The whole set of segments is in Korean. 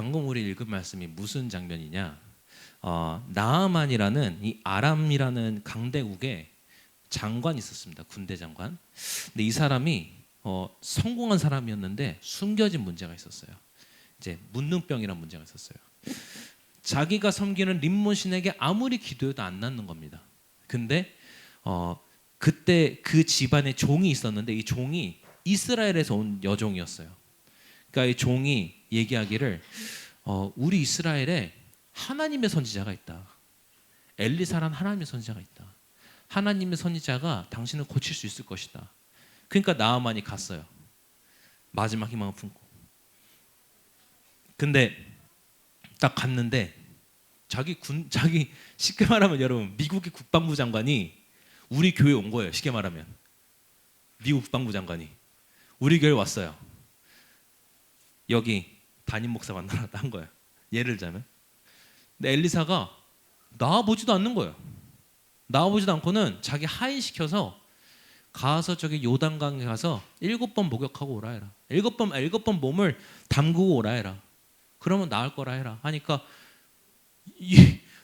방금 우리 읽은 말씀이 무슨 장면이냐? 나아만이라는 이 아람이라는 강대국에 장관이 있었습니다. 군대 장관. 근데 이 사람이 성공한 사람이었는데 숨겨진 문제가 있었어요. 이제 문둥병이라는 문제가 있었어요. 자기가 섬기는 림몬 신에게 아무리 기도해도 안 낫는 겁니다. 근데 그때 그 집안에 종이 있었는데 이 종이 이스라엘에서 온 여종이었어요. 그러니까 이 종이 얘기하기를 우리 이스라엘에 하나님의 선지자가 있다. 엘리사라는 하나님의 선지자가 있다. 하나님의 선지자가 당신을 고칠 수 있을 것이다. 그러니까 나아만이 갔어요. 마지막 희망을 품고. 근데 딱 갔는데 자기 쉽게 말하면 여러분 미국의 국방부 장관이 우리 교회 온 거예요. 쉽게 말하면 미국 국방부 장관이 우리 교회 왔어요. 여기 담임 목사 만나러 한 거예요. 예를 들자면. 근데 엘리사가 나와보지도 않는 거예요. 나와보지도 않고는 자기 하인시켜서 가서 저기 요단강에 가서 7번 목욕하고 오라 해라. 7번 몸을 담그고 오라 해라. 그러면 나을 거라 해라. 하니까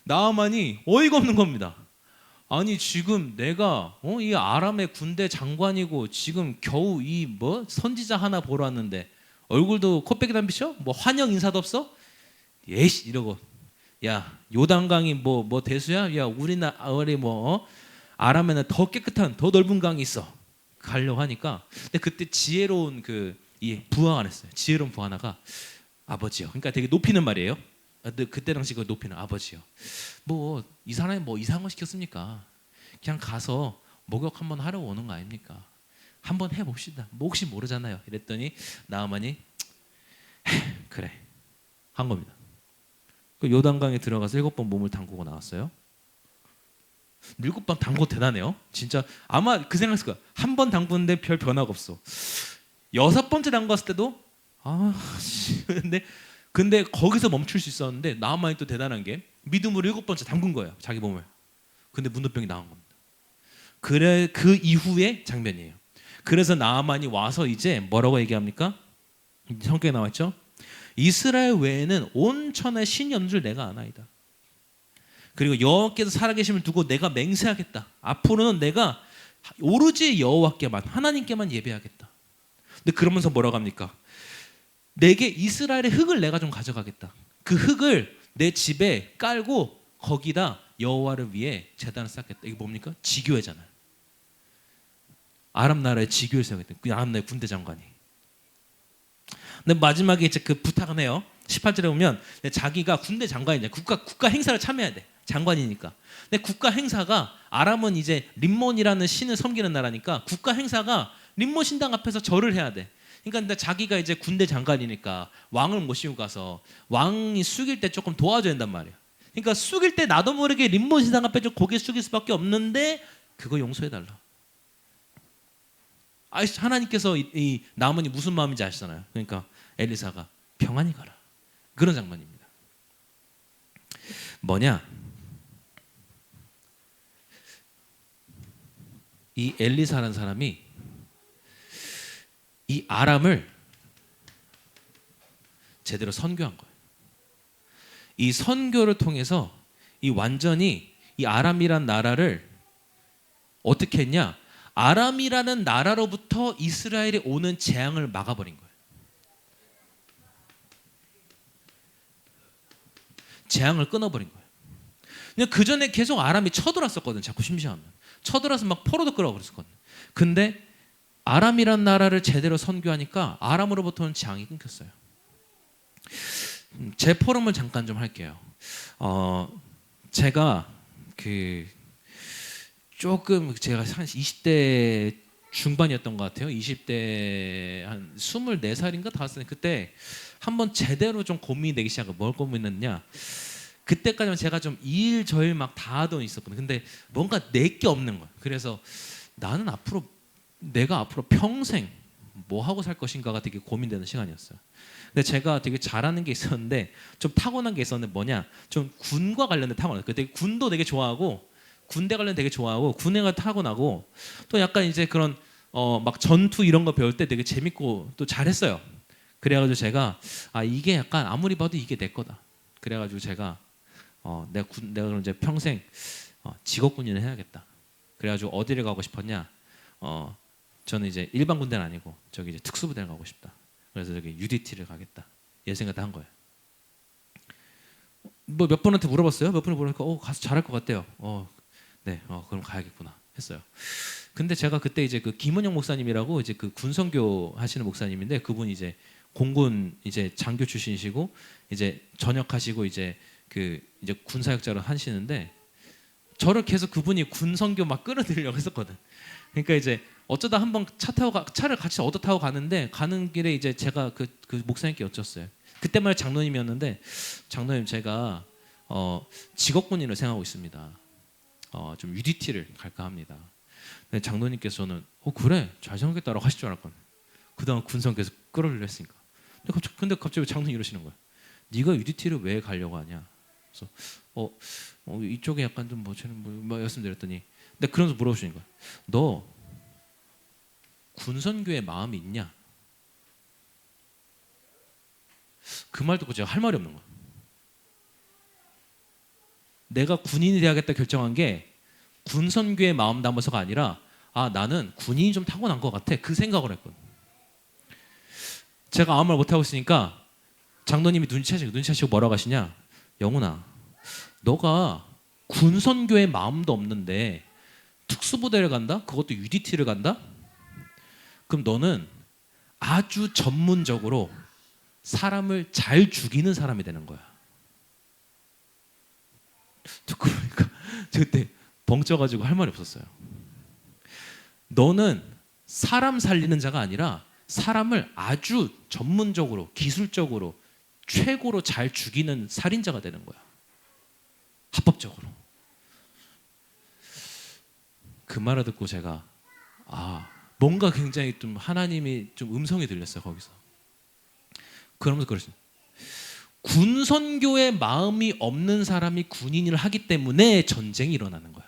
나아만이 어이가 없는 겁니다. 아니 지금 내가 이 아람의 군대 장관이고 지금 겨우 이 선지자 하나 보러 왔는데 얼굴도 코빼기 담비셔? 환영 인사도 없어? 예시 이러고 야 요단강이 뭐 대수야? 야 우리 아람에는 더 깨끗한 더 넓은 강이 있어. 가려고 하니까 근데 그때 지혜로운 이 부하가 했어요. 지혜로운 부하 하나가 아버지요. 그러니까 되게 높이는 말이에요. 그때 당시 그 높이는 아버지요. 이 사람이 이상한 거 시켰습니까? 그냥 가서 목욕 한번 하려고 오는 거 아닙니까? 한번 해봅시다. 혹시 모르잖아요. 이랬더니 나아만이 그래 한 겁니다. 그 요단강에 들어가서 7번 몸을 담그고 나왔어요. 7번 담그고 대단해요. 진짜 아마 그 생각했을 거야. 한 번 담그는데 별 변화가 없어. 6번째 담갔을 때도 근데 거기서 멈출 수 있었는데 나아만이 또 대단한 게 믿음으로 7번째 담근 거예요. 자기 몸을. 근데 문둥병이 나온 겁니다. 그래 그 이후의 장면이에요. 그래서 나아만이 와서 이제 뭐라고 얘기합니까? 성경에 나왔죠. 이스라엘 외에는 온 천하의 신이 없는 줄 내가 아나이다. 그리고 여호와께서 살아계심을 두고 내가 맹세하겠다. 앞으로는 내가 오로지 여호와께만 하나님께만 예배하겠다. 근데 그러면서 뭐라고 합니까? 내게 이스라엘의 흙을 내가 좀 가져가겠다. 그 흙을 내 집에 깔고 거기다 여호와를 위해 제단을 쌓겠다. 이게 뭡니까? 지교회잖아요. 아람 나라의 지교회를 세우겠다. 그 아람 나라의 군대 장관이. 근데 마지막에 이제 그 부탁은 해요. 18절에 보면 자기가 군대 장관이냐 국가 행사를 참여해야 돼. 장관이니까. 근데 국가 행사가 아람은 이제 림몬이라는 신을 섬기는 나라니까 국가 행사가 림몬 신당 앞에서 절을 해야 돼. 그러니까 근데 자기가 이제 군대 장관이니까 왕을 모시고 가서 왕이 숙일 때 조금 도와줘야 된단 말이야. 그러니까 숙일 때 나도 모르게 림몬 신당 앞에 좀 고개 숙일 수밖에 없는데 그거 용서해달라. 하나님께서 이 나아만이 무슨 마음인지 아시잖아요. 그러니까 엘리사가 평안히 가라. 그런 장면입니다. 뭐냐? 이 엘리사라는 사람이 이 아람을 제대로 선교한 거예요. 이 선교를 통해서 이 완전히 이 아람이란 나라를 어떻게 했냐? 아람이라는 나라로부터 이스라엘에 오는 재앙을 막아버린 거예요. 재앙을 끊어버린 거예요. 그냥 그 전에 계속 아람이 쳐들었었거든. 자꾸 심심하면 쳐들어서 막 포로도 끌어 그랬었거든. 근데 아람이란 나라를 제대로 선교하니까 아람으로부터는 재앙이 끊겼어요. 제 포럼을 잠깐 좀 할게요. 제가 제가 한 20대 중반이었던 것 같아요. 20대 한 24살인가 5살 그때 한번 제대로 좀 고민이 되기 시작해요. 뭘 고민했냐? 그때까지는 제가 좀 일 저일 막 다 하던 있었거든요. 근데 뭔가 내게 없는 거예요. 그래서 나는 내가 앞으로 평생 뭐 하고 살 것인가가 되게 고민되는 시간이었어요. 근데 제가 되게 잘하는 게 있었는데 좀 타고난 게 있었는데 뭐냐? 좀 군과 관련된 타고난. 되게 군도 되게 좋아하고 군대 관련 되게 좋아하고 군에가 타고나고 또 약간 이제 그런 막 전투 이런 거 배울 때 되게 재밌고 또 잘했어요. 그래가지고 제가 이게 약간 아무리 봐도 이게 내 거다. 그래가지고 제가 내가 그럼 이제 평생 직업군인을 해야겠다. 그래가지고 어디를 가고 싶었냐? 저는 이제 일반 군대는 아니고 저기 이제 특수부대를 가고 싶다. 그래서 저기 UDT를 가겠다. 이 생각 다 한 거예요. 뭐 몇 분한테 물어봤어요. 몇 분을 물어보니까 가서 잘할 것 같대요. 네, 그럼 가야겠구나 했어요. 근데 제가 그때 이제 그 김은영 목사님이라고 이제 그 군선교 하시는 목사님인데 그분이 이제 공군 이제 장교 출신이시고 이제 전역하시고 이제 그 이제 군사역자로 하시는데 저를 계속 그분이 군선교 막 끌어들이려고 했었거든. 그러니까 이제 어쩌다 한번 차를 같이 얻어 타고 가는데 가는 길에 이제 제가 그 목사님께 여쭸어요. 그때만 장로님이었는데 장로님 제가 직업군인을 생각하고 있습니다. 좀 UDT를 갈까 합니다. 근데 장로님께서는 그래 잘 생각했다라고 하실 줄 알았거든. 그동안 군성 계속 끌어올려 했으니까. 근데 갑자기 장로님 이러시는 거야. 네가 UDT를 왜 가려고 하냐? 그래서 이쪽에 약간 좀 뭐 말씀드렸더니 근데 그러면서 물어보시는 거야. 너 군선교에 마음이 있냐? 그 말 듣고 제가 할 말이 없는 거야. 내가 군인이 돼야겠다 결정한 게 군선교에 마음 담아서가 아니라 나는 군인이 좀 타고난 것 같아. 그 생각을 했거든. 제가 아무 말 못하고 있으니까 장로님이 눈치채시고 뭐라고 하시냐? 영훈아, 너가 군선교에 마음도 없는데 특수부대를 간다? 그것도 UDT를 간다? 그럼 너는 아주 전문적으로 사람을 잘 죽이는 사람이 되는 거야. 듣고 보니까 저 그때 벙쪄가지고 할 말이 없었어요. 너는 사람 살리는 자가 아니라 사람을 아주 전문적으로 기술적으로 최고로 잘 죽이는 살인자가 되는 거야. 합법적으로. 그 말을 듣고 제가 뭔가 굉장히 좀 하나님이 좀 음성이 들렸어요. 거기서. 그러면서 그러시죠. 군선교에 마음이 없는 사람이 군인을 하기 때문에 전쟁이 일어나는 거야.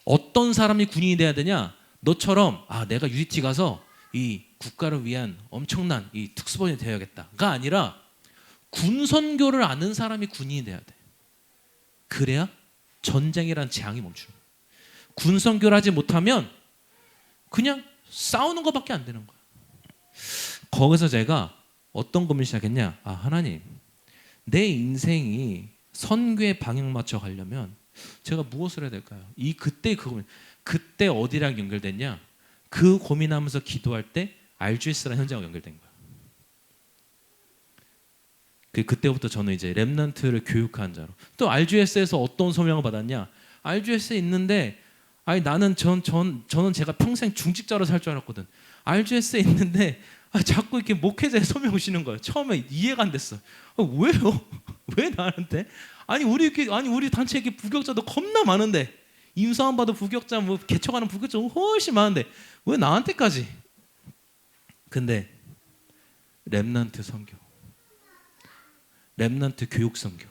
어떤 사람이 군인이 돼야 되냐? 너처럼 내가 UDT 가서 이 국가를 위한 엄청난 이 특수본이 되어야겠다가 아니라 군선교를 아는 사람이 군인이 돼야 돼. 그래야 전쟁이란 재앙이 멈추는 거야. 군선교를 하지 못하면 그냥 싸우는 것밖에 안 되는 거야. 거기서 제가 어떤 고민을 시작했냐? 하나님, 내 인생이 선교에 방향 맞춰 가려면 제가 무엇을 해야 될까요? 그때 그 고민, 그때 어디랑 연결됐냐? 그 고민하면서 기도할 때 RGS라는 현장과 연결된 거야. 그때부터 저는 이제 렘넌트를 교육한 자로. 또 RGS에서 어떤 소명을 받았냐? RGS에 있는데 저는 제가 평생 중직자로 살 줄 알았거든. RGS에 있는데 자꾸 이렇게 목회자의 소명 오시는 거예요. 처음에 이해가 안 됐어. 왜요? 왜 나한테? 우리 단체에 이렇게 부격자도 겁나 많은데 임사원 받은 부격자, 개척하는 부격자 훨씬 많은데 왜 나한테까지? 근데 렘넌트 선교, 렘넌트 교육 선교라는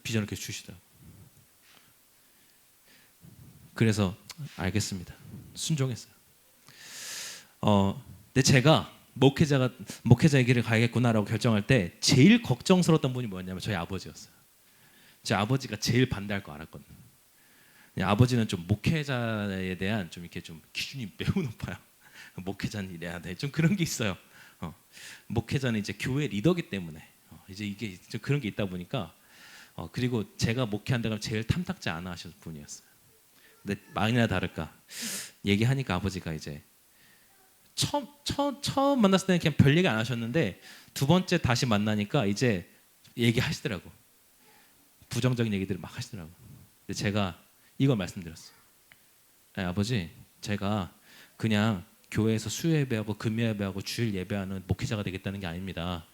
비전을 이렇게 주시더라고요. 그래서 알겠습니다. 순종했어요. 근데 제가 목회자의 길을 가야겠구나라고 결정할 때 제일 걱정스러웠던 분이 뭐였냐면 저희 아버지였어요. 제 아버지가 제일 반대할 거 알았거든요. 아버지는 좀 목회자에 대한 좀 이렇게 좀 기준이 매우 높아요. 목회자는 이래야 돼. 좀 그런 게 있어요. 목회자는 이제 교회 리더기 때문에 이제 이게 좀 그런 게 있다 보니까 그리고 제가 목회한다고 제일 탐탁지 않아 하시는 분이었어요. 근데 만이나 다를까 얘기하니까 아버지가 이제 처음 만났을 때는 그냥 별 얘기 안 하셨는데 두 번째 다시 만나니까 이제 얘기하시더라고. 부정적인 얘기들을 막 하시더라고. 근데 제가 이걸 말씀드렸어요. 아버지, 제가 그냥 교회에서 수요 예배하고 금요 예배하고 주일 예배하는 목회자가 되겠다는 게 아닙니다.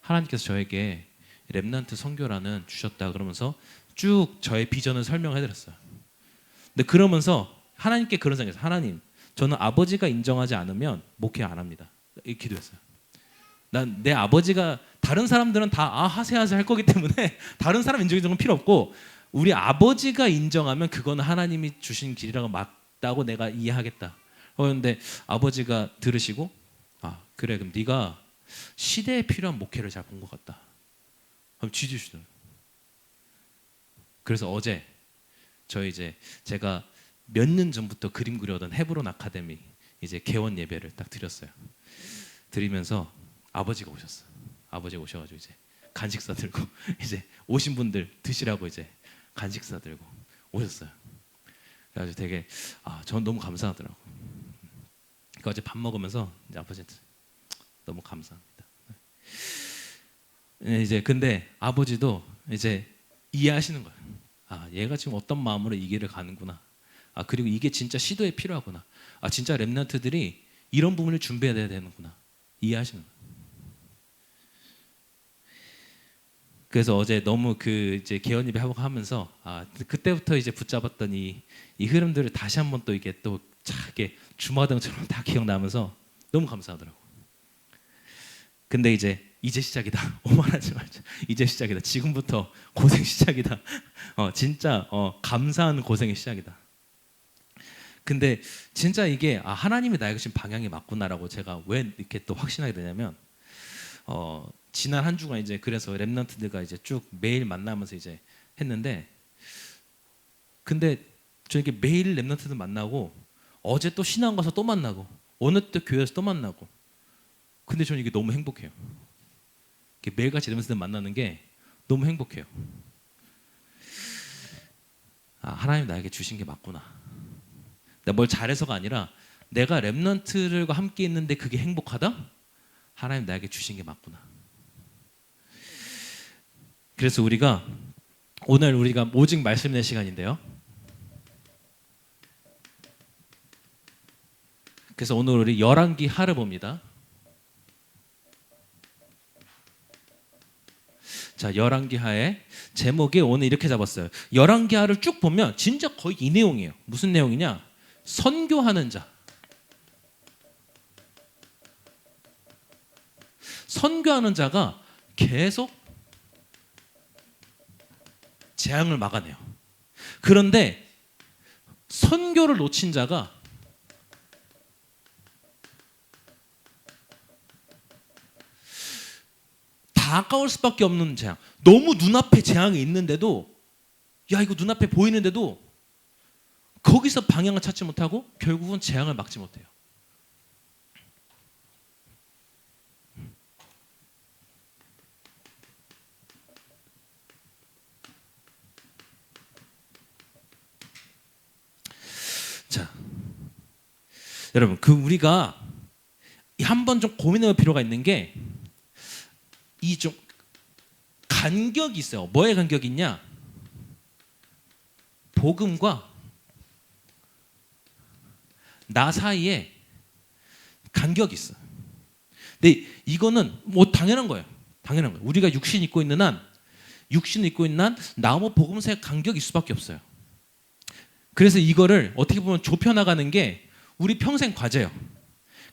하나님께서 저에게 렘넌트 선교라는 주셨다 그러면서 쭉 저의 비전을 설명해드렸어요. 근데 그러면서 하나님께 그런 생각했어요. 하나님, 저는 아버지가 인정하지 않으면 목회 안 합니다. 이렇게 기도했어요. 난 내 아버지가 다른 사람들은 다 하세요 할 거기 때문에 다른 사람 인정이 좀 필요 없고 우리 아버지가 인정하면 그거는 하나님이 주신 길이라고 맞다고 내가 이해하겠다. 그런데 아버지가 들으시고 아 그래 그럼 네가 시대에 필요한 목회를 잘 본 것 같다. 그럼 쥐주시더라고요. 그래서 어제 이제 제가 몇 년 전부터 그림 그려던 헤브론 아카데미 이제 개원 예배를 딱 드렸어요. 드리면서 아버지가 오셨어. 아버지가 오셔가지고 이제 간식사 들고 이제 오신 분들 드시라고 이제 간식사 들고 오셨어요. 그래가지고 되게 전 너무 감사하더라고. 그러니까 어제 밥 먹으면서 이제 아버지한테 너무 감사합니다. 이제 근데 아버지도 이제 이해하시는 거예요. 얘가 지금 어떤 마음으로 이 길을 가는구나. 그리고 이게 진짜 시도에 필요하구나. 진짜 렘넌트들이 이런 부분을 준비해야 되는구나. 이해하시는 거예요. 그래서 어제 너무 그 이제 개헌 예배 하면서 그때부터 이제 붙잡았던 이 흐름들을 다시 한번 또 이게 또 이게 주마등처럼 다 기억나면서 너무 감사하더라고. 근데 이제 시작이다. 오만하지 말자. 이제 시작이다. 지금부터 고생 시작이다. 진짜 감사하는 고생의 시작이다. 근데 진짜 이게 하나님이 나에게 지금 방향이 맞구나라고 제가 왜 이렇게 또 확신하게 되냐면 지난 한 주간 이제 그래서 렘넌트들과 이제 쭉 매일 만나면서 이제 했는데 근데 저 이렇게 매일 렘넌트들 만나고 어제 또 신앙 가서 또 만나고 오늘 또 교회에서 또 만나고 근데 저는 이게 너무 행복해요. 매일같이 렘넌트들 만나는 게 너무 행복해요. 하나님 나에게 주신 게 맞구나. 내가 뭘 잘해서가 아니라 내가 렘넌트들과 함께 있는데 그게 행복하다? 하나님 나에게 주신 게 맞구나. 그래서 오늘 우리가 오직 말씀 낼 시간인데요. 그래서 오늘 우리 열왕기 하를 봅니다. 자, 열왕기하의 제목이 오늘 이렇게 잡았어요. 열왕기하를 쭉 보면 진짜 거의 이 내용이에요. 무슨 내용이냐? 선교하는 자. 선교하는 자가 계속 재앙을 막아내요. 그런데 선교를 놓친 자가 다 아까울 수밖에 없는 재앙. 너무 눈앞에 재앙이 있는데도 이거 눈앞에 보이는데도 거기서 방향을 찾지 못하고 결국은 재앙을 막지 못해요. 자, 여러분 우리가 한번 좀 고민해볼 필요가 있는 게 이 좀 간격이 있어요. 뭐의 간격이 있냐? 복음과 나 사이에 간격이 있어. 근데 이거는 뭐 당연한 거예요. 당연한 거예요. 우리가 육신 입고 있는 한 나무 복음 사이에 간격이 있을 수밖에 없어요. 그래서 이거를 어떻게 보면 좁혀나가는 게 우리 평생 과제예요.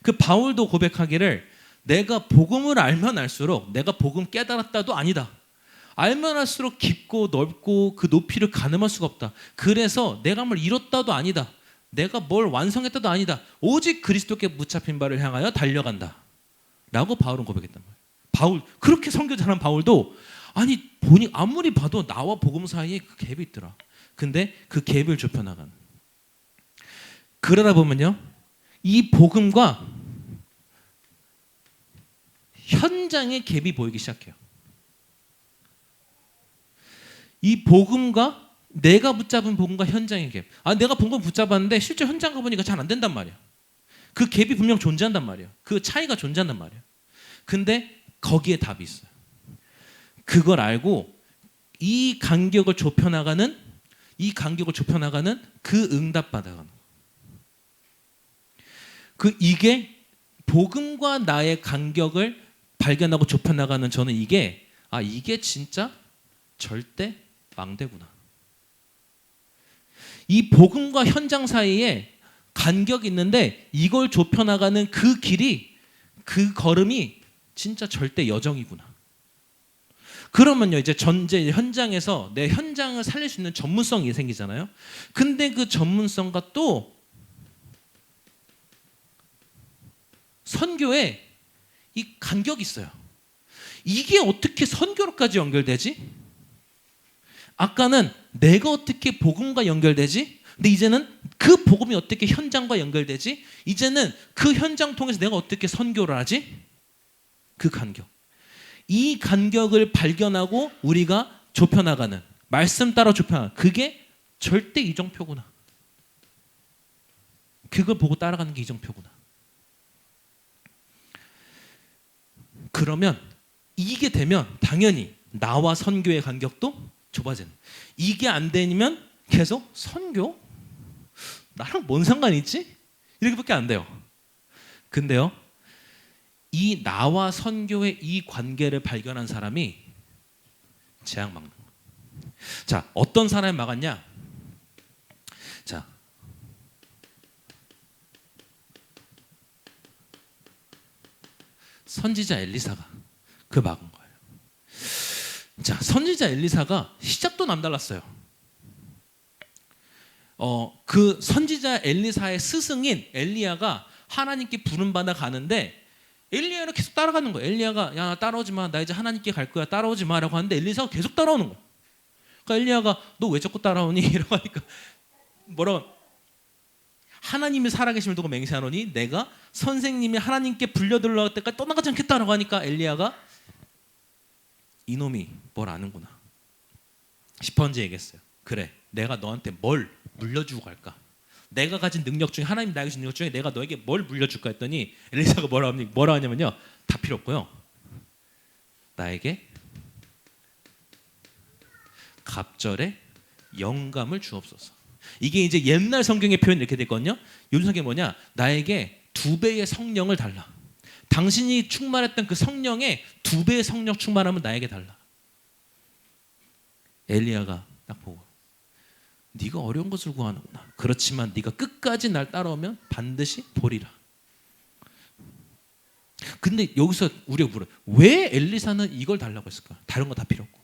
그 바울도 고백하기를 내가 복음을 알면 알수록 내가 복음 깨달았다도 아니다. 알면 알수록 깊고 넓고 그 높이를 가늠할 수가 없다. 그래서 내가 뭘 이뤘다도 아니다. 내가 뭘 완성했다도 아니다. 오직 그리스도께 붙잡힌 바를 향하여 달려간다. 라고 바울은 고백했단 말이에요. 바울 그렇게 선교 잘한 바울도 보니 아무리 봐도 나와 복음 사이에 그 갭이 있더라. 근데 그 갭을 좁혀나가는. 그러다 보면요. 이 복음과 현장의 갭이 보이기 시작해요. 이 복음과 내가 붙잡은 복음과 현장의 갭. 내가 복음 붙잡았는데 실제 현장 가보니까 잘 안 된단 말이야. 그 갭이 분명 존재한단 말이야. 그 차이가 존재한단 말이야. 근데 거기에 답이 있어요. 그걸 알고 이 간격을 좁혀나가는 그 응답 받아가는 이게 복음과 나의 간격을 발견하고 좁혀나가는 저는 이게 진짜 절대 망대구나. 이 복음과 현장 사이에 간격이 있는데 이걸 좁혀나가는 그 길이 그 걸음이 진짜 절대 여정이구나. 그러면요 이제 전제 현장에서 내 현장을 살릴 수 있는 전문성이 생기잖아요. 근데 그 전문성과 또 선교에 이 간격이 있어요. 이게 어떻게 선교로까지 연결되지? 아까는 내가 어떻게 복음과 연결되지? 근데 이제는 그 복음이 어떻게 현장과 연결되지? 이제는 그 현장 통해서 내가 어떻게 선교를 하지? 그 간격. 이 간격을 발견하고 우리가 좁혀나가는, 말씀 따라 좁혀나가는, 그게 절대 이정표구나. 그걸 보고 따라가는 게 이정표구나. 그러면 이게 되면 당연히 나와 선교의 간격도 좁아지는. 이게 안 되면 계속 선교? 나랑 뭔 상관이 있지? 이렇게밖에 안 돼요. 근데요, 이 나와 선교의 이 관계를 발견한 사람이 재앙 막는 거예요. 자, 어떤 사람이 막았냐? 자, 선지자 엘리사가 그 막은 거예요. 자, 선지자 엘리사가 시작도 남달랐어요. 그 선지자 엘리사의 스승인 엘리야가 하나님께 부름받아 가는데 엘리야를 계속 따라가는 거예요. 엘리야가 야 따라오지 마, 나 이제 하나님께 갈 거야, 따라오지 마라고 하는데 엘리사가 계속 따라오는 거예요. 그러니까 엘리야가 너 왜 자꾸 따라오니? 이러고 하니까 뭐라고, 하나님이 살아계심을 두고 맹세하노니 내가 선생님이 하나님께 불려들어갈 때까지 떠나가지 않겠다라고 하니까 엘리야가 이놈이 뭘 아는구나 싶었는지 얘기했어요. 그래, 내가 너한테 뭘 물려주고 갈까? 내가 가진 능력 중에, 하나님 나에게 주신 능력 중에 내가 너에게 뭘 물려줄까 했더니 엘리사가 뭐라 하냐면요, 다 필요 없고요, 나에게 갑절의 영감을 주옵소서. 이게 이제 옛날 성경의 표현이 이렇게 됐거든요. 요즘 성경이 뭐냐, 나에게 2배의 성령을 달라. 당신이 충만했던 그 성령의 2배의 성령 충만함을 나에게 달라. 엘리야가 딱 보고, 네가 어려운 것을 구하는구나. 그렇지만 네가 끝까지 날 따라오면 반드시 보리라. 근데 여기서 우리가 물어요, 왜 엘리사는 이걸 달라고 했을까? 다른 거 다 필요 없고.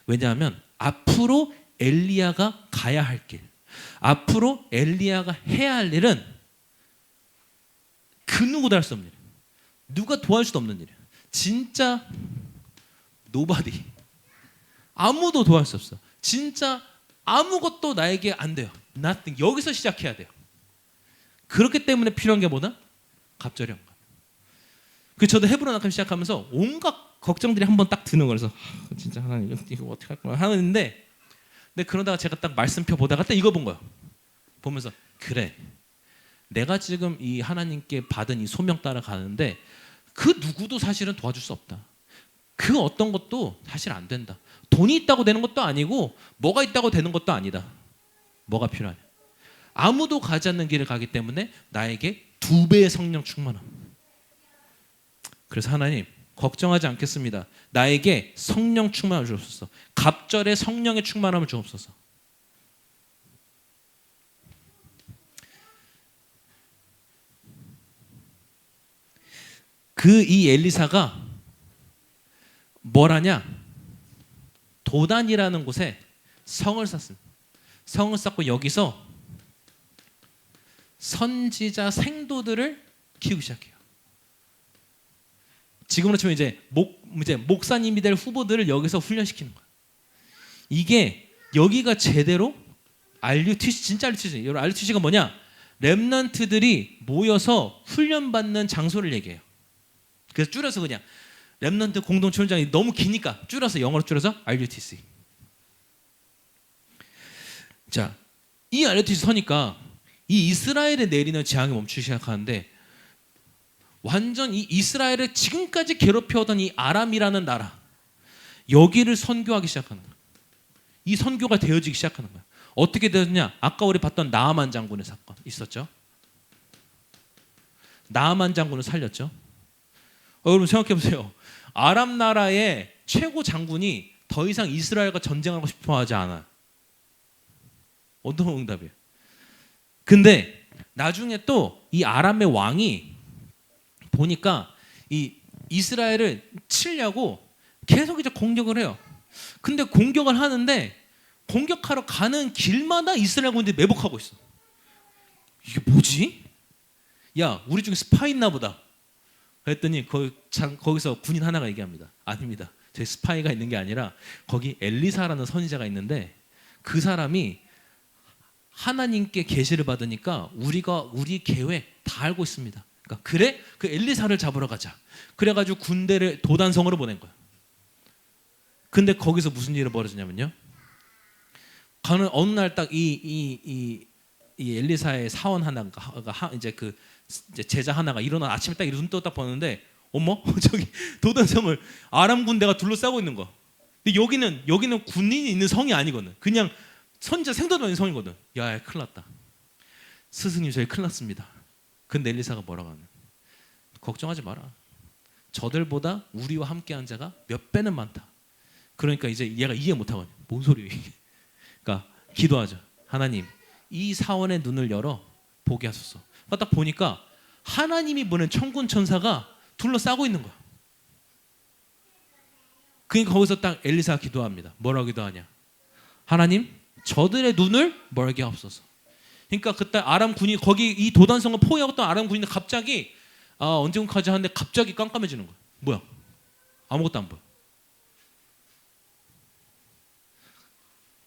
왜냐하면 앞으로 엘리야가 가야 할 길, 앞으로 엘리야가 해야 할 일은 그 누구도 할 수 없는 일, 누가 도와줄 수도 없는 일이야. 진짜 nobody, 아무도 도와줄 수 없어. 진짜 아무것도 나에게 안 돼요. nothing. 여기서 시작해야 돼요. 그렇기 때문에 필요한 게 뭐다? 갑절의 영감. 그 저도 헤브론 악함 시작하면서 온갖 걱정들이 한번 딱 드는 거라서 진짜 하나님 이거 어떻게 할 거야 하는데, 근데 그러다가 제가 딱 말씀표 보다가 딱 이거 본 거예요. 보면서 그래, 내가 지금 이 하나님께 받은 이 소명 따라 가는데 그 누구도 사실은 도와줄 수 없다. 그 어떤 것도 사실 안 된다. 돈이 있다고 되는 것도 아니고 뭐가 있다고 되는 것도 아니다. 뭐가 필요하냐? 아무도 가지 않는 길을 가기 때문에 나에게 2배의 성령 충만함. 그래서 하나님 걱정하지 않겠습니다. 나에게 성령 충만함을 주옵소서. 갑절의 성령의 충만함을 주옵소서. 그 이 엘리사가 뭘 하냐? 도단이라는 곳에 성을 쌓습니다. 성을 쌓고 여기서 선지자 생도들을 키우기 시작해요. 지금으로 치면 이제 목사님이 될 후보들을 여기서 훈련시키는 거예요. 이게 여기가 제대로 RUTC, 진짜 RUTC. 여러분 RUTC가 뭐냐? 렘넌트들이 모여서 훈련받는 장소를 얘기해요. 그래서 줄여서 그냥 렘넌트 공동체 훈련장이 너무 기니까 줄여서, 영어로 줄여서 RUTC. 자, 이 RUTC 서니까 이 이스라엘에 내리는 재앙이 멈추기 시작하는데, 완전 이 이스라엘을 지금까지 괴롭혀오던 이 아람이라는 나라, 여기를 선교하기 시작하는 거야. 이 선교가 되어지기 시작하는 거야. 어떻게 되었냐? 아까 우리 봤던 나아만 장군의 사건 있었죠. 나아만 장군을 살렸죠. 여러분 생각해 보세요. 아람 나라의 최고 장군이 더 이상 이스라엘과 전쟁하고 싶어 하지 않아. 어떤 응답이에요? 근데 나중에 또 이 아람의 왕이 보니까 이 이스라엘을 치려고 계속 이제 공격을 해요. 근데 공격을 하는데 공격하러 가는 길마다 이스라엘 군대들이 매복하고 있어. 이게 뭐지? 야, 우리 중에 스파 있나 보다. 그랬더니 거기서 군인 하나가 얘기합니다. 아닙니다. 제 스파이가 있는 게 아니라 거기 엘리사라는 선지자가 있는데 그 사람이 하나님께 계시를 받으니까 우리 계획 다 알고 있습니다. 그러니까 그래? 그 엘리사를 잡으러 가자. 그래가지고 군대를 도단성으로 보낸 거예요. 근데 거기서 무슨 일이 벌어지냐면요. 가는 어느 날 딱 이 엘리사의 사원 하나가 이제 제자 하나가 일어나 아침에 딱 눈 떠 딱 보는데 어머 저기 도단성을 아람 군대가 둘러싸고 있는 거. 근데 여기는 군인이 있는 성이 아니거든. 그냥 선지자 생도도 있는 성이거든. 야, 큰일 났다. 스승님 저희 큰일 났습니다. 근데 엘리사가 뭐라고 하냐? 걱정하지 마라. 저들보다 우리와 함께한 자가 몇 배는 많다. 그러니까 이제 얘가 이해 못하거든요. 뭔 소리예요 이게? 그러니까 기도하죠. 하나님 이 사원의 눈을 열어 보게 하소서. 그러니까 딱 보니까 하나님이 보낸 천군 천사가 둘러싸고 있는 거야. 그러니까 거기서 딱 엘리사가 기도합니다. 뭐라고 기도하냐? 하나님 저들의 눈을 멀게 하옵소서. 그러니까 그때 아람 군이 거기 이 도단성을 포위하고 있던 아람 군인데 갑자기 언제까지 하는데 갑자기 깜깜해지는 거야. 뭐야? 아무것도 안 보여.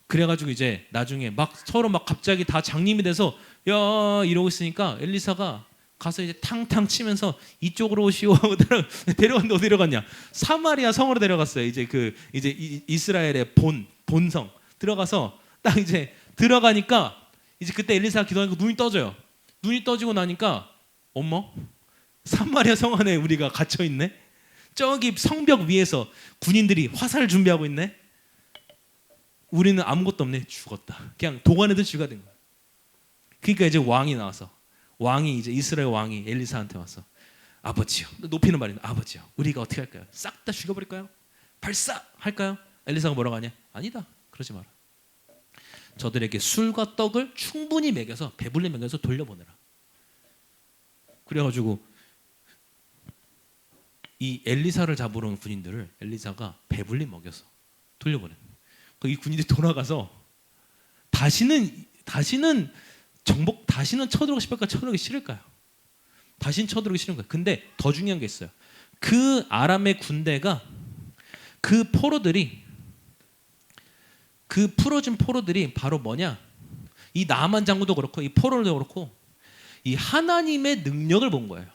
그래가지고 이제 나중에 막 서로 막 갑자기 다 장님이 돼서 야 이러고 있으니까 엘리사가 가서 이제 탕탕 치면서 이쪽으로 오시오 하고 데려갔는데 어디로 갔냐? 사마리아 성으로 데려갔어요. 이제 이스라엘의 본성 들어가서 딱 이제 들어가니까 이제 그때 엘리사가 기도하니까 눈이 떠져요. 눈이 떠지고 나니까 어머 사마리아 성 안에 우리가 갇혀 있네. 저기 성벽 위에서 군인들이 화살을 준비하고 있네. 우리는 아무것도 없네. 죽었다. 그냥 도관에도 쥐가 된 거야. 그러니까 이제 왕이 이제 이스라엘 왕이 엘리사한테 와서 아버지요. 높이는 말이네. 아버지요. 우리가 어떻게 할까요? 싹 다 죽여버릴까요? 발사할까요? 엘리사가 뭐라고 하냐? 아니다. 그러지 마라. 저들에게 술과 떡을 충분히 먹여서 배불리 먹여서 돌려보내라. 그래가지고 이 엘리사를 잡으러 온 군인들을 엘리사가 배불리 먹여서 돌려보내. 이 군인들이 돌아가서 다시는 쳐들어오고 싶을까 쳐들어오기 싫을까요? 다시는 쳐들어오기 싫은 거예요. 근데 더 중요한 게 있어요. 그 아람의 군대가 그 풀어진 포로들이 바로 뭐냐? 이 나만 장군도 그렇고 이 포로도 그렇고 이 하나님의 능력을 본 거예요.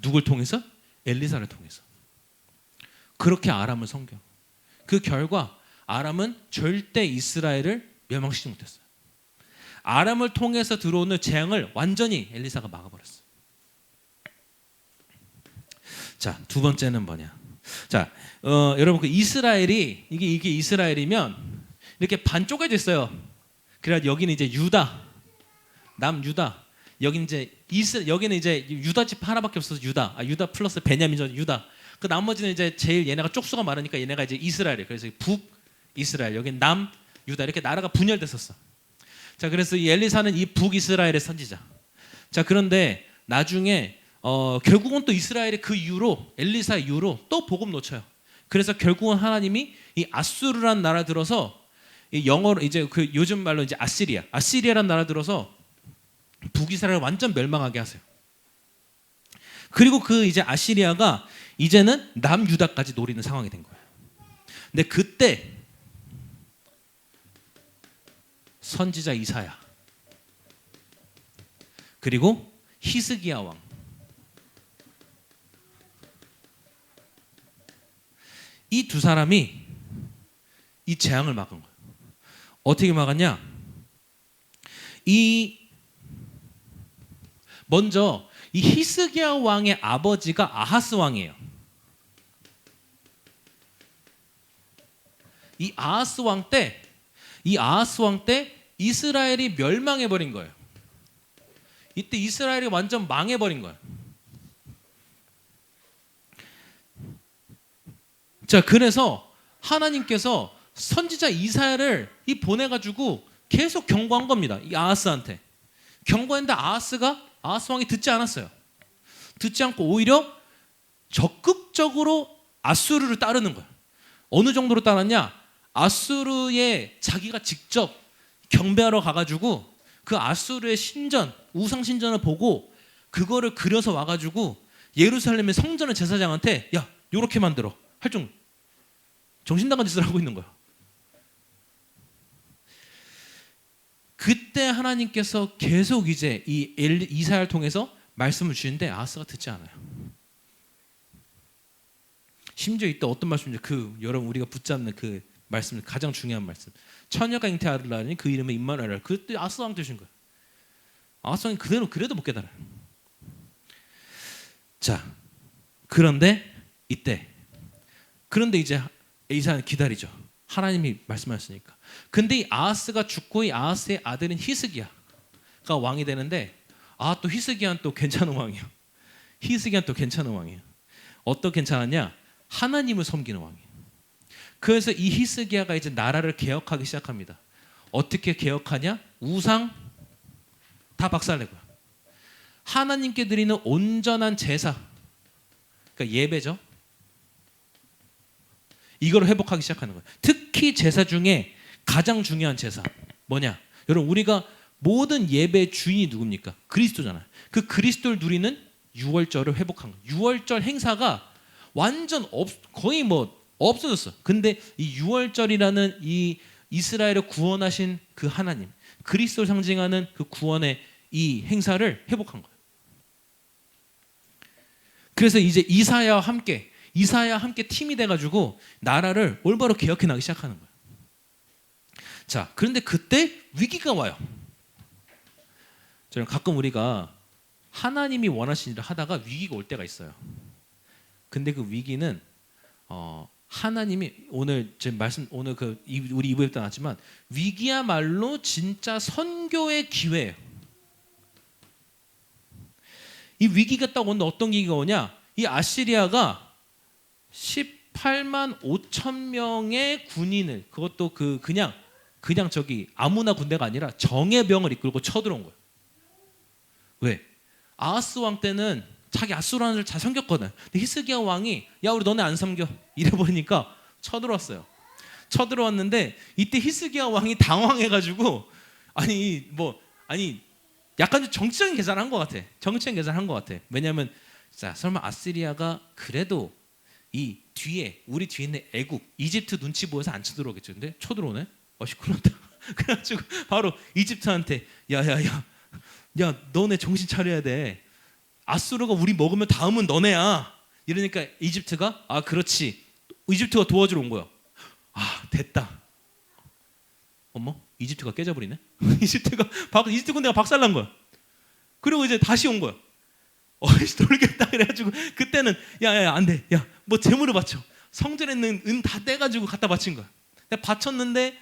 누굴 통해서? 엘리사를 통해서. 그렇게 아람을 섬겨. 그 결과 아람은 절대 이스라엘을 멸망시키지 못했어요. 아람을 통해서 들어오는 재앙을 완전히 엘리사가 막아버렸어요. 자, 두 번째는 뭐냐? 자, 여러분 그 이스라엘이 이게 이스라엘이면 이렇게 반 쪼개져 있어요. 그래 여기는 이제 유다, 남유다. 여기는 이제 유다 집 하나밖에 없어서 유다 플러스 베냐민전 유다. 그 나머지는 이제 제일 얘네가 쪽수가 많으니까 얘네가 이제 이스라엘이에요. 그래서 북이스라엘, 여기 남유다 이렇게 나라가 분열됐었어. 자, 그래서 이 엘리사는 이 북이스라엘의 선지자. 자, 그런데 나중에 결국은 또 이스라엘의 그 이후로 엘리사 이후로 또 복음 놓쳐요. 그래서 결국은 하나님이 이 아수르라는 나라 들어서 이 영어로 이제 그 요즘 말로 이제 아시리아라는 나라 들어서 북이스라엘을 완전 멸망하게 하세요. 그리고 그 이제 아시리아가 이제는 남유다까지 노리는 상황이 된 거예요. 근데 그때 선지자 이사야 그리고 히스기야 왕 이 두 사람이 이 재앙을 막은 거예요. 어떻게 막았냐? 먼저 이 히스기야 왕의 아버지가 아하스 왕이에요. 이 아하스 왕 때 이스라엘이 멸망해 버린 거예요. 이때 이스라엘이 완전 망해 버린 거예요. 자, 그래서 하나님께서 선지자 이사야를 보내가지고 계속 경고한 겁니다. 이 아하스한테 경고했는데 아하스 왕이 듣지 않았어요. 듣지 않고 오히려 적극적으로 아수르를 따르는 거예요. 어느 정도로 따랐냐? 아수르에 자기가 직접 경배하러 가가지고 그 아수르의 신전, 우상 신전을 보고 그거를 그려서 와가지고 예루살렘의 성전의 제사장한테 야 요렇게 만들어 할 정도 정신 나간 짓을 하고 있는 거야. 그때 하나님께서 계속 이제 이 이사야를 통해서 말씀을 주시는데 아하스가 듣지 않아요. 심지어 이때 어떤 말씀인지 그 여러분 우리가 붙잡는 그 말씀 가장 중요한 말씀. 처녀가 잉태하리라니 그 이름은 임마누엘이라. 그때 아하스 왕 되신 거예요. 아하스 왕이 그대로 그래도 못 깨달아요. 자, 그런데 이제 이사야는 기다리죠. 하나님이 말씀하셨으니까. 근데 이 아하스가 죽고 이 아하스의 아들인 히스기야가 왕이 되는데 또 히스기야는 또 괜찮은 왕이에요. 히스기야는 또 괜찮은 왕이에요. 어떻게 괜찮았냐? 하나님을 섬기는 왕이에요. 그래서 이 히스기야가 이제 나라를 개혁하기 시작합니다. 어떻게 개혁하냐? 우상 다 박살내고요. 하나님께 드리는 온전한 제사, 그러니까 예배죠. 이걸 회복하기 시작하는 거예요. 특히 제사 중에 가장 중요한 제사 뭐냐? 여러분 우리가 모든 예배의 주인이 누굽니까? 그리스도잖아요. 그 그리스도를 누리는 유월절을 회복한 거예요. 유월절 행사가 완전 거의 없어졌어. 근데 이 유월절이라는 이 이스라엘을 구원하신 그 하나님, 그리스도를 상징하는 그 구원의 이 행사를 회복한 거예요. 그래서 이제 이사야와 함께 팀이 돼가지고 나라를 올바로 개혁해 나가기 시작하는 거예요. 자, 그런데 그때 위기가 와요. 저는 가끔 우리가 하나님이 원하시는 일을 하다가 위기가 올 때가 있어요. 근데 그 위기는 하나님이 오늘 지금 오늘 우리 2부에 나왔지만 위기야말로 진짜 선교의 기회예요. 이 위기가 딱 오는데 어떤 위기가 오냐? 이 아시리아가 18만 5천 명의 군인을 그것도 그냥 저기 아무나 군대가 아니라 정예병을 이끌고 쳐들어온 거예요. 왜? 아하스 왕 때는 자기 아수라를 잘 섬겼거든. 근데 히스기야 왕이 야 우리 너네 안 섬겨 이래버리니까 쳐들어왔어요. 쳐들어왔는데 이때 히스기야 왕이 당황해가지고 약간 좀 정치적인 계산을 한 것 같아. 왜냐하면 자 설마 아시리아가 그래도 이 우리 뒤에 있는 애국 이집트 눈치 보여서 안 쳐들어오겠죠. 근데 쳐들어오네. 시끄럽다. 그래가지고 바로 이집트한테 야 너네 정신 차려야 돼. 아수르가 우리 먹으면 다음은 너네야. 이러니까 이집트가 그렇지. 이집트가 도와주러 온 거야. 됐다. 어머 이집트가 깨져버리네. 이집트 군대가 박살난 거야. 그리고 이제 다시 온 거야. 돌겠다 그래가지고 그때는 야 안 돼. 야 뭐 재물을 바쳐. 성전에 있는 은 다 떼가지고 갖다 바친 거야. 바쳤는데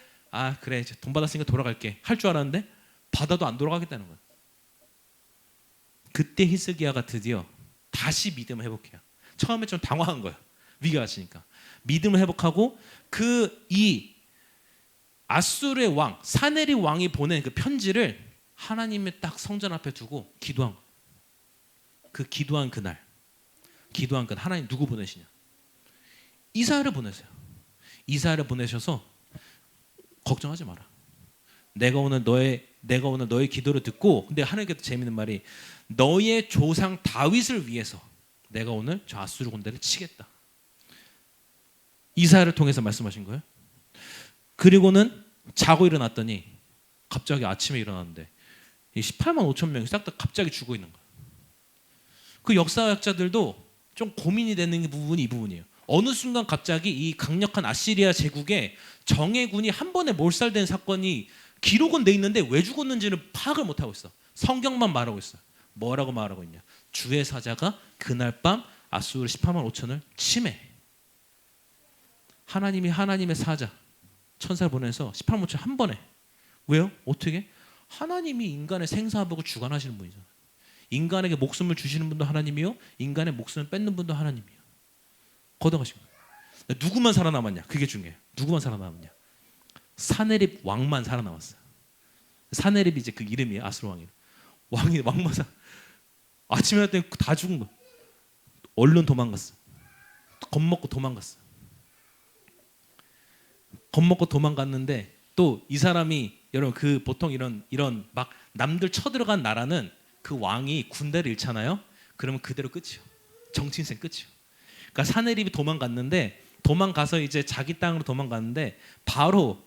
그래 이제 돈 받았으니까 돌아갈게 할 줄 알았는데 받아도 안 돌아가겠다는 거야. 그때 히스기야가 드디어 다시 믿음을 회복해요. 처음에 좀 당황한 거야. 위기가 왔으니까. 믿음을 회복하고 이 아수르의 왕 사네립 왕이 보낸 그 편지를 하나님의 딱 성전 앞에 두고 기도한 거야. 기도한 그날 하나님 누구 보내시냐? 이사야를 보내세요. 이사야를 보내셔서 걱정하지 마라. 내가 오늘 너의 기도를 듣고 근데 하나님께서 재밌는 말이 너의 조상 다윗을 위해서 내가 오늘 저 아수르 군대를 치겠다. 이사야를 통해서 말씀하신 거예요. 그리고는 자고 일어났더니 갑자기 아침에 일어났는데 이 18만 5천 명이 싹 다 갑자기 죽어 있는 거예요. 그 역사학자들도 좀 고민이 되는 부분이 이 부분이에요. 어느 순간 갑자기 이 강력한 아시리아 제국에 정예군이 한 번에 몰살된 사건이 기록은 돼 있는데 왜 죽었는지는 파악을 못하고 있어. 성경만 말하고 있어. 뭐라고 말하고 있냐? 주의 사자가 그날 밤 아수르 18만 5천을 침해. 하나님이 하나님의 사자 천사를 보내서 18만 5천 한 번에. 왜요? 어떻게? 하나님이 인간의 생사하고 주관하시는 분이잖아요. 인간에게 목숨을 주시는 분도 하나님이요, 인간의 목숨을 뺏는 분도 하나님이요. 걷어가신 거예요. 누구만 살아남았냐? 그게 중요해요. 누구만 살아남았냐? 사네립 왕만 살아남았어요. 사네립이 이제 그 이름이에요. 아수르 왕이 왕만 아침에 할 때 다 죽은 거. 얼른 도망갔어. 겁먹고 도망갔는데 또 이 사람이 여러분 그 보통 이런 막 남들 쳐들어간 나라는 그 왕이 군대를 잃잖아요. 그러면 그대로 끝이요. 정치 인생 끝이요. 그러니까 사내립이 도망가서 이제 자기 땅으로 도망갔는데 바로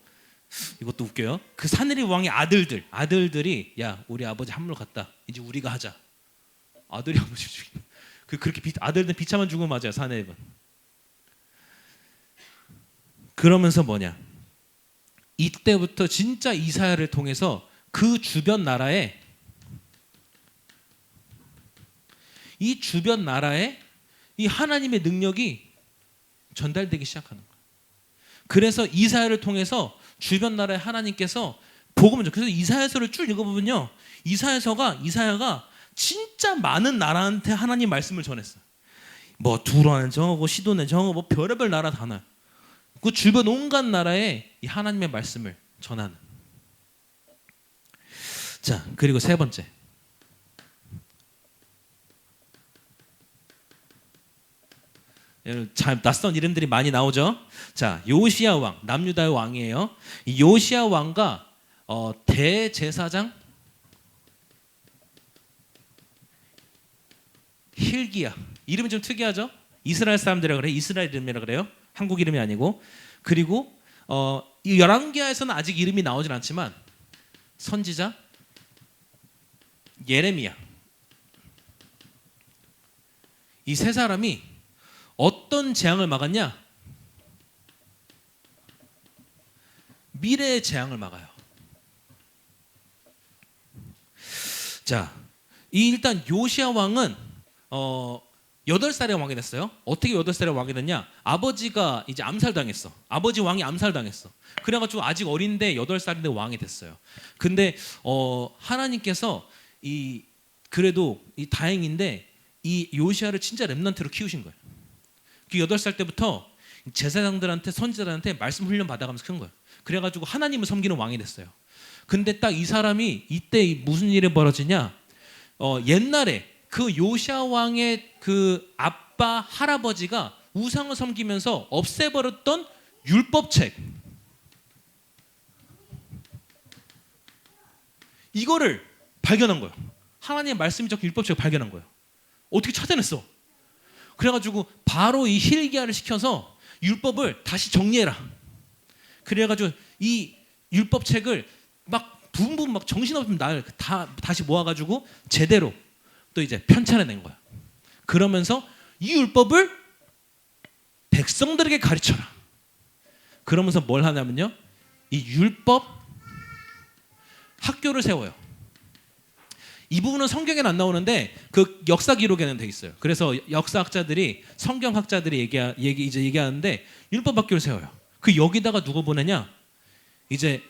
이것도 웃겨요. 그 사내립 왕의 아들들이 야 우리 아버지 함몰 갔다. 이제 우리가 하자. 아들이 아버지 죽인. 그렇게 아들들 비참한 죽음 맞아요. 사내립은. 그러면서 뭐냐? 이때부터 진짜 이사야를 통해서 그 주변 나라에 이 하나님의 능력이 전달되기 시작하는 거예요. 그래서 이사야를 통해서 주변 나라의 하나님께서 복음을 줘. 그래서 이사야서를 쭉 읽어보면요, 이사야가 진짜 많은 나라한테 하나님 말씀을 전했어요. 뭐 두로는 정하고 시도는 정하고 뭐 별의별 나라 다 나요. 그 주변 온갖 나라에 이 하나님의 말씀을 전하는. 자, 그리고 세 번째. 잘 낯선 이름들이 많이 나오죠. 자, 요시야 왕, 남유다의 왕이에요. 이 요시야 왕과 대제사장 힐기야. 이름이 좀 특이하죠? 이스라엘 사람들이라 그래요. 이스라엘 이름이라 그래요. 한국 이름이 아니고. 그리고 이 열왕기하에서는 아직 이름이 나오진 않지만 선지자 예레미야. 이 세 사람이 어떤 재앙을 막았냐? 미래의 재앙을 막아요. 자, 일단 요시야 왕은 8살에 왕이 됐어요. 어떻게 8살에 왕이 됐냐? 아버지가 이제 암살당했어. 아버지 왕이 암살당했어. 그래가지고 아직 어린데 8살인데 왕이 됐어요. 근데 하나님께서 그래도 다행인데 이 요시야를 진짜 렘넌트로 키우신 거예요. 그 8살 때부터 제사장들한테 선지자들한테 말씀 훈련 받아가면서 큰 거예요. 그래가지고 하나님을 섬기는 왕이 됐어요. 근데 딱 이 사람이 이때 무슨 일이 벌어지냐? 옛날에 그 요시야 왕의 그 아빠 할아버지가 우상을 섬기면서 없애버렸던 율법책, 이거를 발견한 거예요. 하나님의 말씀이 적힌 율법책을 발견한 거예요. 어떻게 찾아냈어? 그래가지고 바로 이 힐기야를 시켜서 율법을 다시 정리해라. 그래가지고 이 율법책을 막 부분 막 정신없는 날 다시 모아가지고 제대로 또 이제 편찬해낸 거야. 그러면서 이 율법을 백성들에게 가르쳐라. 그러면서 뭘 하냐면요, 이 율법 학교를 세워요. 이 부분은 성경에는 안 나오는데 그 역사 기록에는 돼 있어요. 그래서 역사학자들이, 성경학자들이 얘기하는데 율법 학교를 세워요. 그 여기다가 누구 보내냐? 이제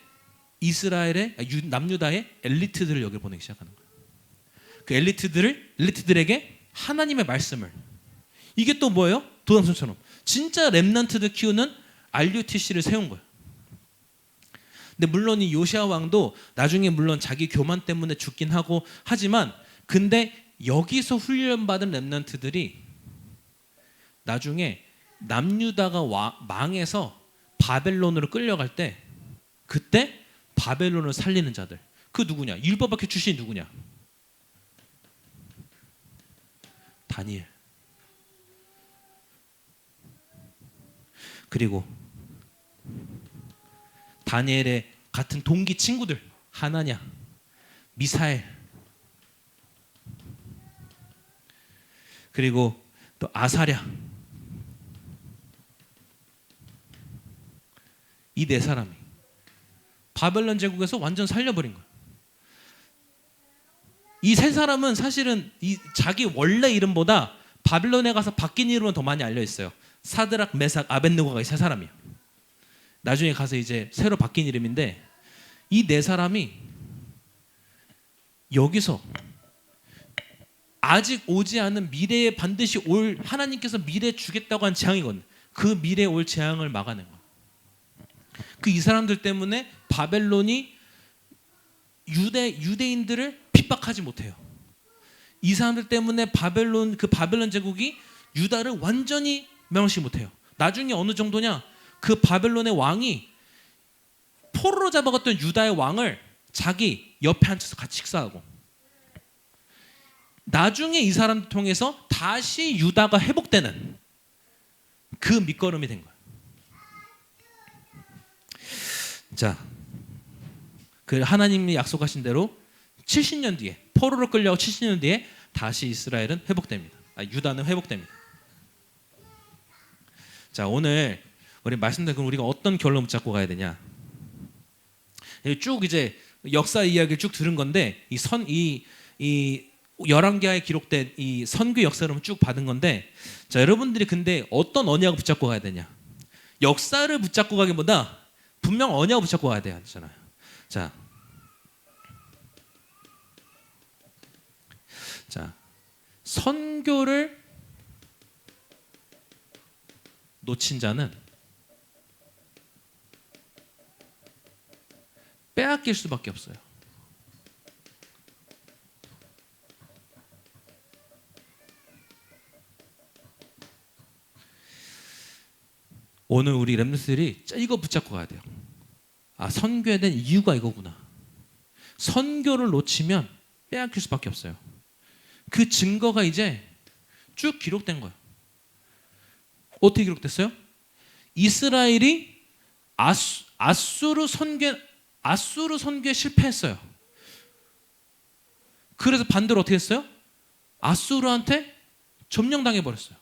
이스라엘의 남유다의 엘리트들을 여기 보내기 시작하는 거예요. 그 엘리트들에게 하나님의 말씀을. 이게 또 뭐예요? 도담선처럼 진짜 렘넌트들 키우는 RUTC를 세운 거예요. 근데 물론 이 요시야 왕도 나중에 물론 자기 교만 때문에 죽긴 하고 하지만, 근데 여기서 훈련받은 렘넌트들이 나중에 남유다가 망해서 바벨론으로 끌려갈 때, 그때 바벨론을 살리는 자들, 그 누구냐? 율법학교 출신이 누구냐? 다니엘. 그리고 다니엘의 같은 동기 친구들, 하나냐, 미사엘, 그리고 또 아사랴, 이 네 사람이 바벨론 제국에서 완전 살려버린 거예요. 이 세 사람은 사실은 자기 원래 이름보다 바벨론에 가서 바뀐 이름은 더 많이 알려 있어요. 사드락, 메삭, 아벳느고가 이 세 사람이에요. 나중에 가서 이제 새로 바뀐 이름인데, 이 네 사람이 여기서 아직 오지 않은 미래에 반드시 올, 하나님께서 미래에 주겠다고 한 재앙이거든요. 그 미래에 올 재앙을 막아낸 거예요. 그 이 사람들 때문에 바벨론이 유대인들을 핍박하지 못해요. 이 사람들 때문에 바벨론 제국이 유다를 완전히 멸망시키지 못해요. 나중에 어느 정도냐? 그 바벨론의 왕이 포로로 잡아갔던 유다의 왕을 자기 옆에 앉혀서 같이 식사하고, 나중에 이 사람들 통해서 다시 유다가 회복되는 그 밑거름이 된 거예요. 자, 그 하나님이 약속하신 대로 70년 뒤에, 포로로 끌려고 70년 뒤에 다시 이스라엘은 회복됩니다. 유다는 회복됩니다. 자, 오늘 우리 말씀드린, 그럼 우리가 어떤 결론을 잡고 가야 되냐? 쭉 이제 역사 이야기를 쭉 들은 건데, 이 열왕기하에 기록된 이 선교 역사를 쭉 받은 건데, 자, 여러분들이 근데 어떤 언약을 붙잡고 가야 되냐? 역사를 붙잡고 가기보다 분명 언약을 붙잡고 가야 되잖아요. 자, 선교를 놓친 자는 빼앗길 수밖에 없어요. 오늘 우리 렘넌트들이 이거 붙잡고 가야 돼요. 선교에 대한 이유가 이거구나. 선교를 놓치면 빼앗길 수밖에 없어요. 그 증거가 이제 쭉 기록된 거예요. 어떻게 기록됐어요? 이스라엘이 아수르 선교에 실패했어요. 그래서 반대로 어떻게 했어요? 아수르한테 점령당해 버렸어요.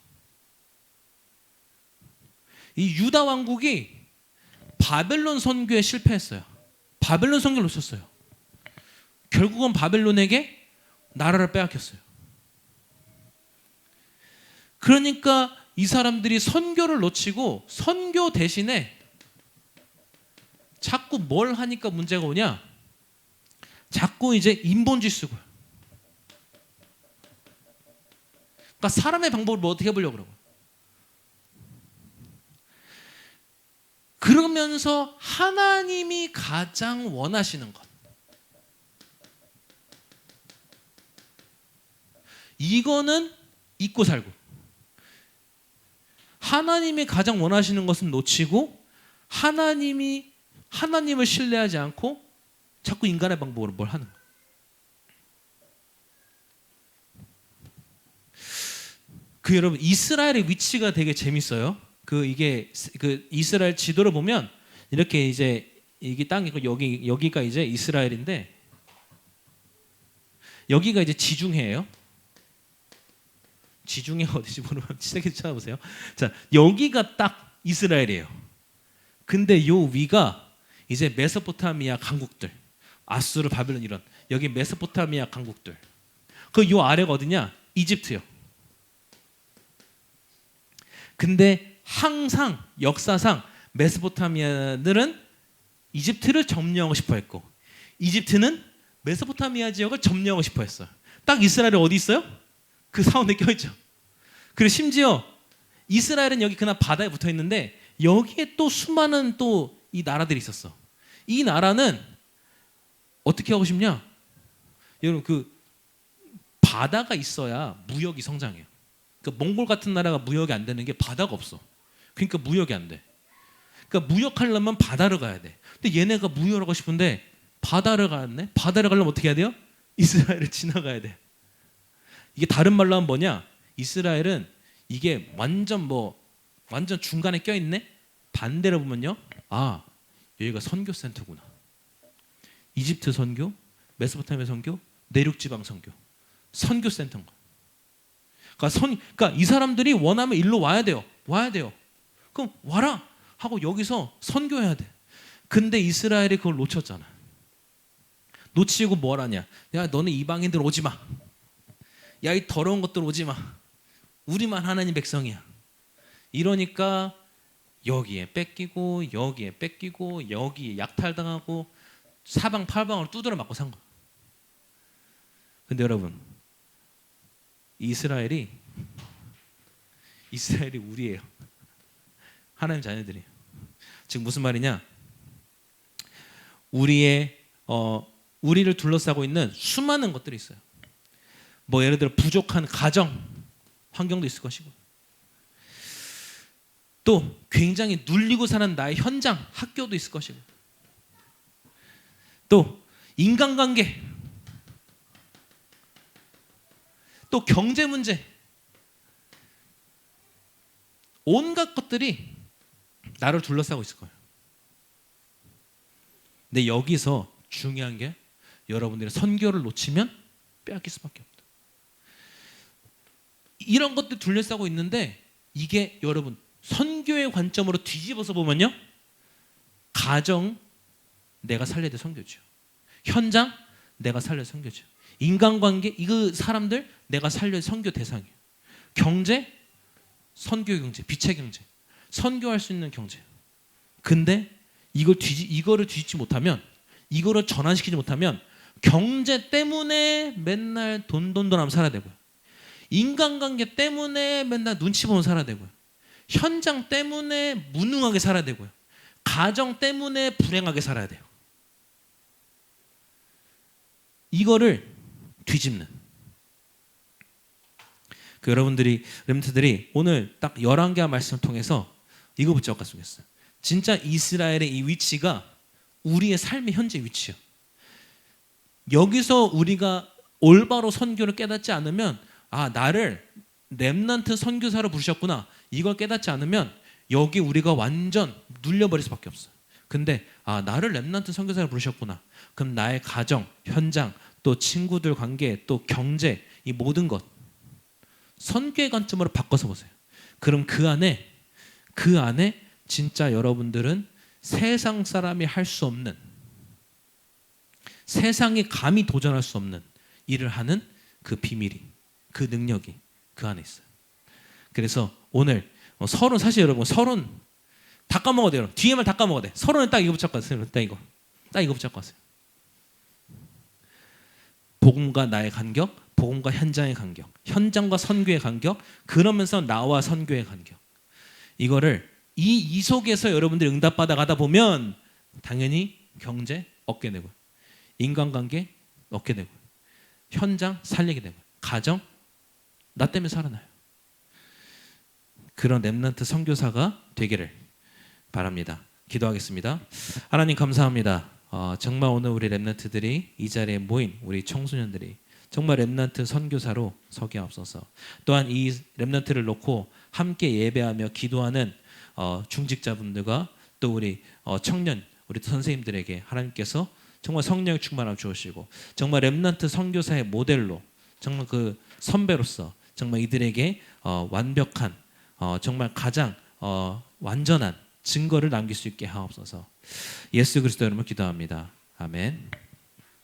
이 유다 왕국이 바벨론 선교에 실패했어요. 바벨론 선교를 놓쳤어요. 결국은 바벨론에게 나라를 빼앗겼어요. 그러니까 이 사람들이 선교를 놓치고 선교 대신에 자꾸 뭘 하니까 문제가 오냐? 자꾸 이제 인본주의 쓰고요. 그러니까 사람의 방법을 뭐 어떻게 해보려고 그러고. 그러면서 하나님이 가장 원하시는 것, 이거는 잊고 살고, 하나님이 가장 원하시는 것은 놓치고 하나님을 신뢰하지 않고 자꾸 인간의 방법으로 뭘 하는 거예요. 그 여러분, 이스라엘의 위치가 되게 재밌어요. 이게 이스라엘 지도를 보면 이렇게 이제 이게 땅이고 여기가 이제 이스라엘인데, 여기가 이제 지중해예요. 지중해가 어디지 모르면 책에서 찾아보세요. 자, 여기가 딱 이스라엘이에요. 근데 요 위가 이제 메소포타미아 강국들, 아수르, 바벨론 이런 여기 메소포타미아 강국들. 요 아래가 어디냐? 이집트요. 근데 항상 역사상 메소포타미아들은 이집트를 점령하고 싶어 했고, 이집트는 메소포타미아 지역을 점령하고 싶어 했어요. 딱 이스라엘이 어디 있어요? 그 사원에 껴있죠. 그리고 심지어 이스라엘은 여기 그냥 바다에 붙어 있는데 여기에 또 수많은 또 이 나라들이 있었어. 이 나라는 어떻게 하고 싶냐? 여러분, 그 바다가 있어야 무역이 성장해요. 그 몽골 같은 나라가 무역이 안 되는 게 바다가 없어. 그러니까 무역이 안 돼. 그러니까 무역하려면 바다를 가야 돼. 근데 얘네가 무역을 하고 싶은데 바다를 갔네. 바다를 가려면 어떻게 해야 돼요? 이스라엘을 지나가야 돼. 이게 다른 말로 하면 뭐냐? 이스라엘은 이게 완전 중간에 껴있네? 반대로 보면요, 여기가 선교 센터구나. 이집트 선교, 메소포타미아 선교, 내륙지방 선교 센터인 거야. 그러니까 이 사람들이 원하면 일로 와야 돼요. 그럼 와라 하고 여기서 선교해야 돼. 근데 이스라엘이 그걸 놓쳤잖아. 놓치고 뭘 하냐? 야, 너네 이방인들 오지 마. 야, 이 더러운 것들 오지 마. 우리만 하나님 백성이야. 이러니까 여기에 뺏기고 여기에 약탈당하고 사방팔방으로 두드려 맞고 산 거야. 근데 여러분, 이스라엘이 우리예요. 하나님 자녀들이에요. 지금 무슨 말이냐? 우리를 둘러싸고 있는 수많은 것들이 있어요. 예를 들어 부족한 가정 환경도 있을 것이고, 또 굉장히 눌리고 사는 나의 현장 학교도 있을 것이고, 또 인간관계, 또 경제 문제, 온갖 것들이 나를 둘러싸고 있을 거예요. 근데 여기서 중요한 게 여러분들이 선교를 놓치면 빼앗길 수밖에 없다. 이런 것들 둘러싸고 있는데 이게 여러분 선교의 관점으로 뒤집어서 보면요, 가정 내가 살려야 될 선교죠. 현장 내가 살려야 될 선교죠. 인간관계 이거 사람들 내가 살려야 될 선교 대상이에요. 경제 선교 경제, 빛의 경제, 선교할 수 있는 경제. 근데 이거를 뒤집지 못하면, 이거를 전환시키지 못하면 경제 때문에 맨날 돈 하면 살아야 되고요. 인간관계 때문에 맨날 눈치 보면 살아야 되고요. 현장 때문에 무능하게 살아야 되고요. 가정 때문에 불행하게 살아야 돼요. 이거를 뒤집는 여러분들이 렘넌트들이 오늘 딱 11개의 말씀을 통해서 이거 붙잡았으면 좋겠어요. 진짜 이스라엘의 이 위치가 우리의 삶의 현재 위치예요. 여기서 우리가 올바로 선교를 깨닫지 않으면 나를 렘넌트 선교사로 부르셨구나, 이걸 깨닫지 않으면 여기 우리가 완전 눌려버릴 수밖에 없어요. 근데 나를 렘넌트 선교사로 부르셨구나, 그럼 나의 가정, 현장, 또 친구들 관계, 또 경제, 이 모든 것 선교의 관점으로 바꿔서 보세요. 그럼 그 안에 진짜 여러분들은 세상 사람이 할 수 없는, 세상이 감히 도전할 수 없는 일을 하는 그 비밀이, 그 능력이 그 안에 있어요. 그래서 오늘 서론, 사실 여러분 서론 다 까먹어야 돼요. 뒤에 말 다 까먹어야 돼. 서론은 딱 이거 붙잡고 왔어요. 딱 이거 붙잡고 왔어요. 복음과 나의 간격, 복음과 현장의 간격, 현장과 선교의 간격, 그러면서 나와 선교의 간격. 이거를 이 속에서 여러분들이 응답받아 가다 보면 당연히 경제 얻게 되고, 인간관계 얻게 되고, 현장 살리게 되고, 가정 나 때문에 살아나요. 그런 렘넌트 선교사가 되기를 바랍니다. 기도하겠습니다. 하나님 감사합니다. 정말 오늘 우리 렘넌트들이 이 자리에 모인 우리 청소년들이 정말 렘넌트 선교사로 서게 하옵소서. 또한 이 렘넌트를 놓고 함께 예배하며 기도하는 중직자분들과 또 우리 청년, 우리 선생님들에게 하나님께서 정말 성령의 충만함을 주시고, 정말 렘넌트 선교사의 모델로, 정말 그 선배로서 정말 이들에게 완벽한, 정말 가장 완전한 증거를 남길 수 있게 하옵소서. 예수 그리스도 이름으로 기도합니다. 아멘.